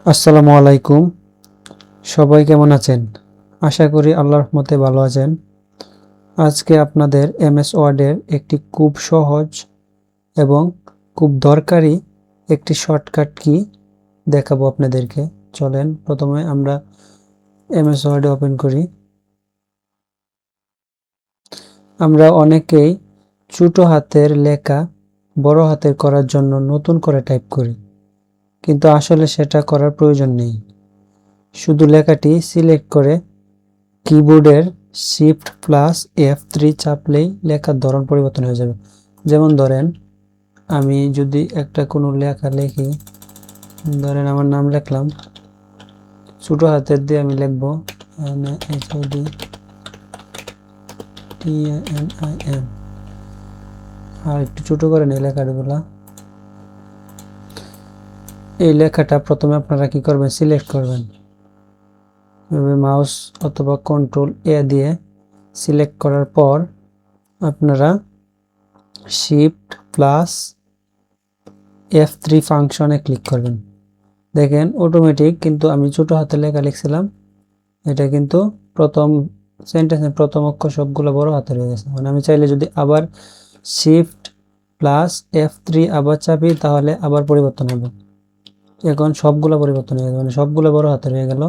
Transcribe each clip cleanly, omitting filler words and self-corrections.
আসসালামু আলাইকুম। সবাই কেমন আছেন? আশা করি আল্লাহর রহমতে ভালো আছেন। আজকে আপনাদের এমএস ওয়ার্ডের একটি খুব সহজ এবং খুব দরকারি একটি শর্টকাট কি দেখাবো আপনাদেরকে। চলেন প্রথমে আমরা এমএস ওয়ার্ডে ওপেন করি। আমরা অনেকেই ছোট হাতের লেখা বড় হাতের করার জন্য নতুন করে টাইপ করি, কিন্তু আসলে সেটা করার প্রয়োজন নেই। শুধু লেখাটি সিলেক্ট করে কিবোর্ডের শিফট প্লাস F3 চাপলেই লেখার ধরন পরিবর্তন হয়ে যাবে। যেমন ধরেন আমি যদি একটা কোনো লেখা লিখি, ধরেন আমার নাম লিখলাম, ছোট হাতের দিয়ে আমি লিখবো NAHODTANIM, আর একটু ছোট করে নেই লেখাগুলা। এই লেখাটা প্রথমে আপনারা কি করবেন, সিলেক্ট করবেন। মাউস অথবা কন্ট্রোল A দিয়ে সিলেক্ট করার পর আপনারা শিফট প্লাস F3 ফাংশনে ক্লিক করবেন। দেখেন অটোমেটিক, কিন্তু আমি ছোট হাতে লেখা লিখছিলাম, এটা কিন্তু প্রথম সেন্টেন্সের প্রথম অক্ষর সবগুলো বড় হাতে হয়ে গেছে। মানে আমি চাইলে যদি আবার শিফট প্লাস F3 আবার চাপি তাহলে আবার পরিবর্তন হবে। এখন সবগুলো পরিবর্তন হয়ে গেল, মানে সবগুলো বড় হাতে হয়ে গেল।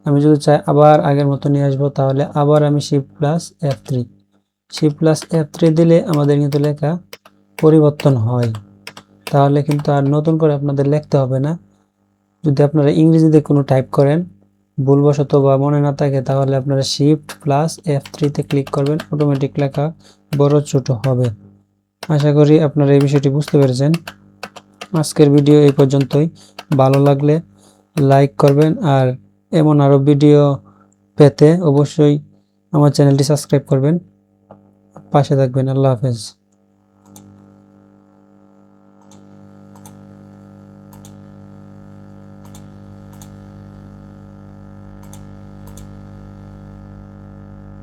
আমি যদি চাই আবার আগের মতো নিয়ে আসবো, তাহলে আবার আমি শিফট প্লাস F3 দিলে আমাদের কিন্তু লেখা পরিবর্তন হয়। তাহলে কিন্তু আর নতুন করে আপনাদের লিখতে হবে না। যদি আপনারা ইংরেজিতে কোনো টাইপ করেন ভুলবশত বা মনে না থাকে, তাহলে আপনারা শিফট প্লাস F3 তে ক্লিক করবেন, অটোমেটিক লেখা বড় ছোট হবে। আশা করি আপনারা এই বিষয়টি বুঝতে পেরেছেন। আজকের ভিডিও এই পর্যন্তই। ভালো লাগলে লাইক করবেন, আর এমন আরও ভিডিও পেতে অবশ্যই আমার চ্যানেলটি সাবস্ক্রাইব করবেন। পাশে থাকবেন। আল্লাহ হাফেজ।